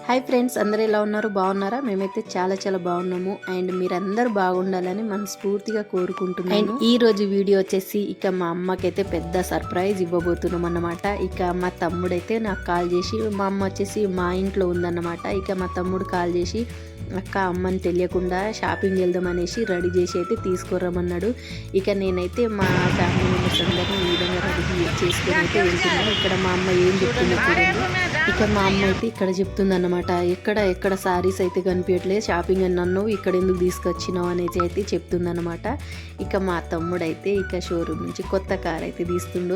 Hi friends, అందరూ ఎలా ఉన్నారు? బాగున్నారా? మేమైతే చాలా బాగున్నాము. అండ్ మీరందరూ బాగుండాలని మనస్ఫూర్తిగా కోరుకుంటున్నాను. అండ్ ఈ రోజు వీడియో వచ్చేసి ఇక మా అమ్మకైతే పెద్ద సర్ప్రైజ్ ఇవ్వబోతున్నాం అన్నమాట. ఇక మా తమ్ముడైతే నాకు కాల్ చేసి, మా అమ్మ వచ్చేసి మా ఇంట్లో ఉందన్నమాట. ఇక మా తమ్ముడు కాల్ చేసి, అక్క అమ్మని తెలియకుండా షాపింగ్ వెళ్దాం అనేసి రెడీ చేసి అయితే తీసుకురమ్మన్నాడు. ఇక నేనైతే మా ఫ్యామిలీ మెంబర్స్ అందరినీ ఈ విధంగా రెడీ చేసుకుని అయితే వెళ్తున్నాను. ఇక్కడ మా అమ్మ ఏం చెప్తుందో చూడండి. ఇక మా అమ్మ అయితే ఇక్కడ చెప్తుంది అన్నమాట, ఎక్కడ సారీస్ అయితే కనిపించట్లేదు, షాపింగ్ అని నన్ను ఇక్కడ ఎందుకు తీసుకొచ్చినావు అనేది అయితే చెప్తుందన్నమాట. ఇక మా తమ్ముడు అయితే ఇక షోరూమ్ నుంచి కొత్త కార్ అయితే తీస్తుండో.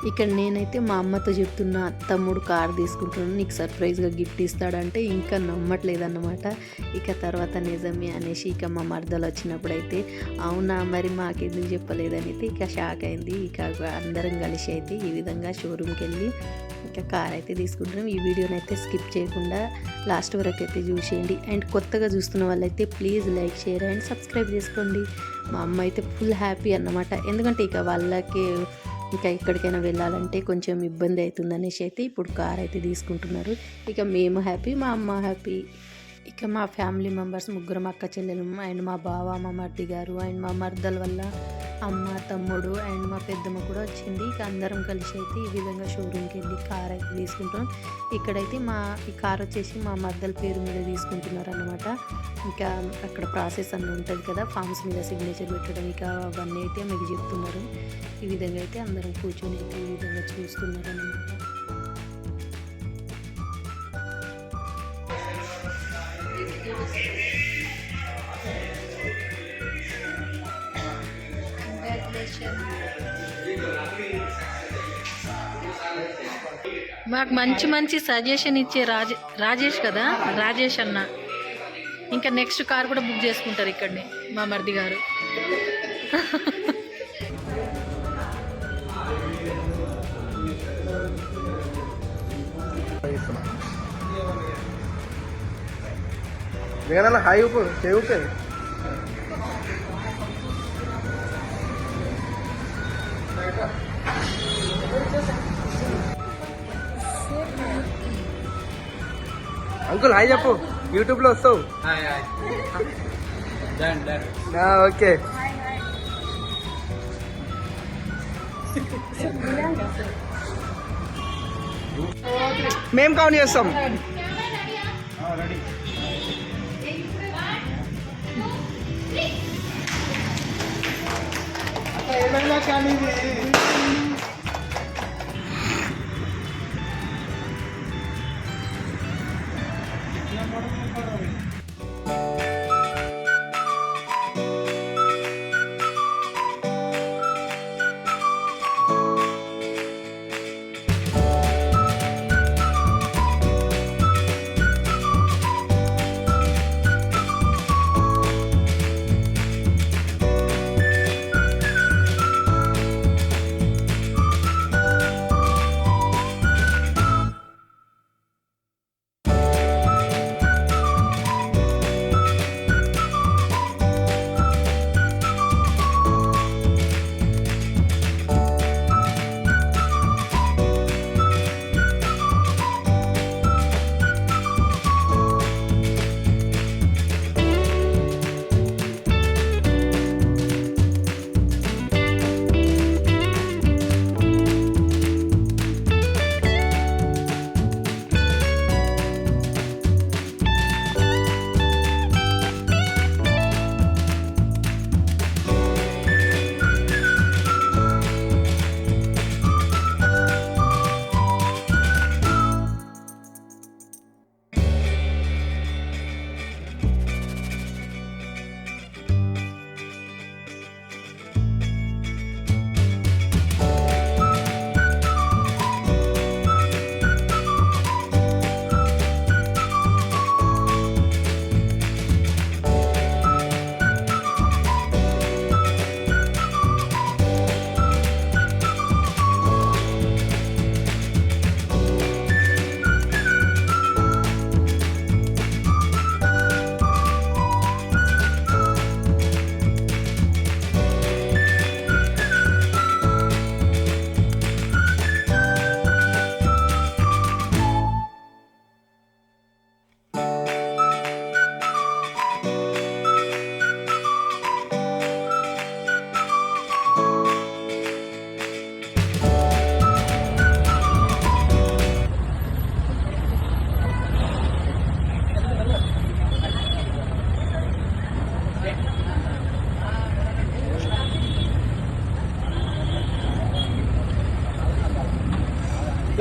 ఇక్కడ నేనైతే మా అమ్మతో చెప్తున్నా, తమ్ముడు కార్ తీసుకుంటున్నాను, నీకు సర్ప్రైజ్గా గిఫ్ట్ ఇస్తాడంటే ఇంకా నమ్మట్లేదన్నమాట. ఇక తర్వాత నిజమే అనేసి ఇక మా మరదలు వచ్చినప్పుడు అయితే, అవునా మరి మాకెందుకు చెప్పలేదని అయితే ఇక షాక్ అయింది. ఇక అందరం కలిసి అయితే ఈ విధంగా షోరూమ్కి వెళ్ళి ఇక కార్ అయితే తీసుకుంటున్నాం. ఈ వీడియోని అయితే స్కిప్ చేయకుండా లాస్ట్ వరకు అయితే చూసేయండి. అండ్ కొత్తగా చూస్తున్న వాళ్ళైతే please like, share and subscribe చేసుకోండి. మా అమ్మ అయితే ఫుల్ హ్యాపీ అన్నమాట. ఎందుకంటే ఇక వాళ్ళకి ఇంకా ఎక్కడికైనా వెళ్ళాలంటే కొంచెం ఇబ్బంది అవుతుంది అనేసి అయితే ఇప్పుడు కార్ అయితే తీసుకుంటున్నారు. ఇక మేము హ్యాపీ, మా అమ్మ హ్యాపీ. ఇక మా ఫ్యామిలీ మెంబర్స్ ముగ్గురం, అక్క చెల్లెలు అండ్ మా బావ, మా మర్ది గారు అండ్ మా మర్దల వల్ల అమ్మ, తమ్ముడు అండ్ మా పెద్దమ్మ కూడా వచ్చింది. ఇక అందరం కలిసి అయితే ఈ విధంగా షోరూమ్కి వెళ్ళి కార్ అయితే తీసుకుంటాం. ఇక్కడైతే ఈ కార్ వచ్చేసి మా మర్దల పేరు మీద తీసుకుంటున్నారు అన్నమాట. ఇంకా అక్కడ ప్రాసెస్ అన్నీ ఉంటుంది కదా, ఫామ్స్ మీద సిగ్నేచర్ పెట్టడం, ఇక అవన్నీ అయితే మీకు చెప్తున్నారు. ఈ విధంగా అయితే అందరం కూర్చొని అయితే ఈ విధంగా చూస్తున్నారు అన్నమాట. మాకు మంచి సజెషన్ ఇచ్చే రాజేష్ కదా, రాజేష్ అన్న. ఇంకా నెక్స్ట్ కార్ కూడా బుక్ చేసుకుంటారు ఇక్కడనే మా మర్ది గారు. హాయ్ ఊపు చేయూపే అంకుల్ హాయ్ చెప్పు, యూట్యూబ్ లో వస్తావు. ఓకే, మేము కౌంట్ చేస్తాం. ఏమైనా కానీ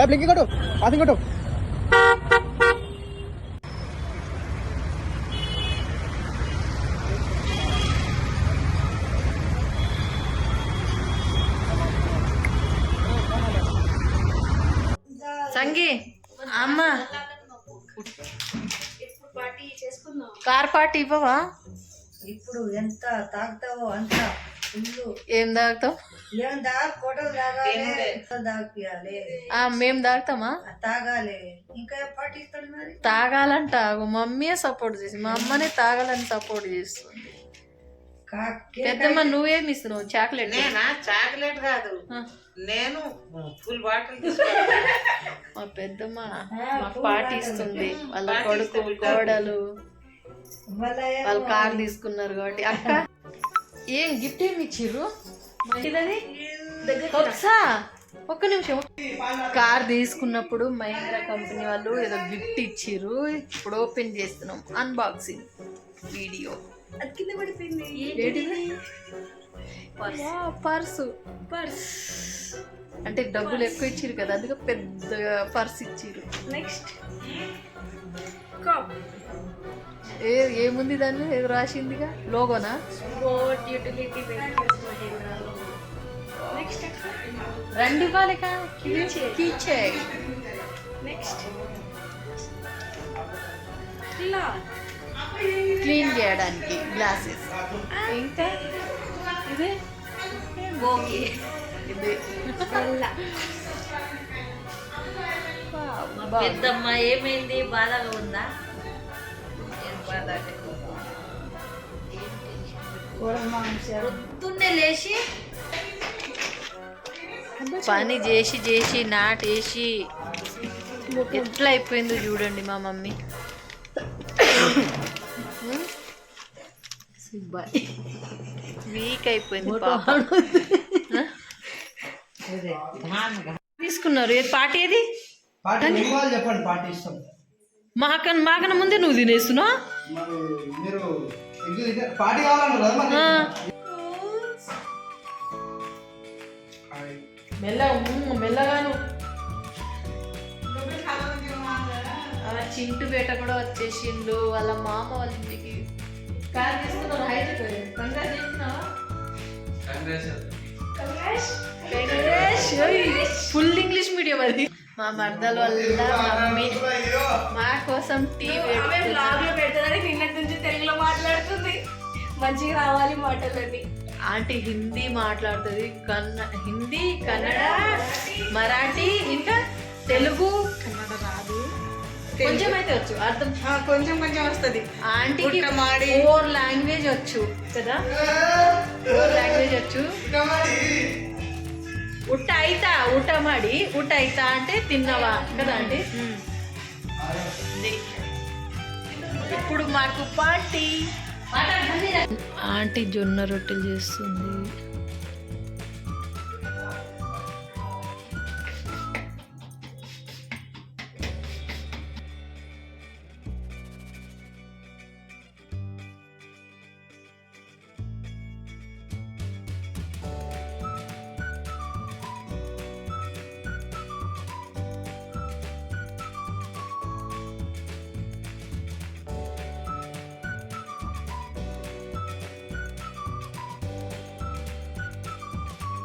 బ్లింకింగ్ కొట్టు పాసింగ్ కొట్టు సంగి అమ్మ కార్ పార్టీ ఇవ్వవా? ఇప్పుడు ఎంత తాగుతావో అంత ఫుల్లు ఏం తాగుతావు? ఏం కోటలు తాగాలి మేము తాగుతామా? తాగాలి ఇంకా పాటిస్తాడు మరి తాగాలంట మమ్మీ సపోర్ట్ చేసి మా అమ్మనే తాగాలని సపోర్ట్ చేస్తుంది. పెద్దమ్మ నువ్వేమి ఇస్తున్నావు? చాక్లెట్? నేనా చాక్లెట్ కాదు, నేను ఫుల్ బాటిల్ మా పెద్దమ్మ మాకు పార్టీ ఇస్తుంది. వాళ్ళ కొడుకు కోడలు వాళ్ళు కార్ తీసుకున్నారు కాబట్టి. అక్క ఏం గిఫ్ట్ ఏమి ఇచ్చిర్రు? మంచిదని ఒక్క నిమిషం. కార్ తీసుకున్నప్పుడు మహీంద్రా కంపెనీ వాళ్ళు ఏదో గిఫ్ట్ ఇచ్చిర్రు. ఇప్పుడు ఓపెన్ చేస్తున్నాం అన్బాక్సింగ్ వీడియో. పర్సు అంటే డబ్బులు ఎక్కువ ఇచ్చిర్రు కదా, అందుకే పెద్ద పర్స్ ఇచ్చిర్రు. నెక్స్ట్ ఏముంది దాన్ని ఏదో రాసిందిగా, లోగోనా? రెండు ఇవ్వాలి కీచే. నెక్స్ట్ క్లీన్ చేయడానికి గ్లాసెస్. ఇంకా ఇదే ఇది పెద్దమ్మ ఏమైంది? బాధగా ఉందా? పొద్దున్నే లేచి పని చేసి చేసి నాటేసి ఎట్లా అయిపోయిందో చూడండి మా మమ్మీ. వీక్ అయిపోయింది పాపం. తీసుకున్నారు ఏది పార్టీ? ఏది చెప్పండి పార్టీ ఇష్టం. మాకన్నా ముందే నువ్వు తినేస్తున్నావు. మీరు పార్టీ కావాలంటారు కదా. మెల్లగాను చింటు బేట కూడా వచ్చేసిండు. వాళ్ళ మామ వాళ్ళ ఇంటికి కార్ తీసుకున్నారు. హైదరాబాద్ కంగ్రాట్స్ చేస్తున్నావా? ఫుల్ ఇంగ్లీష్ మీడియం అది. మా మర్దల వల్ల మమ్మీ మా కోసం టీ పెడుతుందని నిన్నటి నుంచి తెలుగులో మాట్లాడుతుంది. మంచిగా రావాలి మాటలన్నీ. ఆంటీ హిందీ మాట్లాడుతుంది, హిందీ, కన్నడ, మరాఠీ, ఇంకా తెలుగు. కన్నడ రాదు, కొంచెం అయితే వచ్చు, అర్థం కొంచెం కొంచెం వస్తుంది. ఆంటీకి 4 లాంగ్వేజ్ వచ్చు కదా, 4 లాంగ్వేజ్ వచ్చు. ಊಟ ಮಾಡಿ ಊಟ ಆಯ್ತಾ అంటే తిన్నావా కదా అండి. ఇప్పుడు మాకు పార్టీ. ఆంటీ జొన్న రొట్టెలు చేస్తుంది.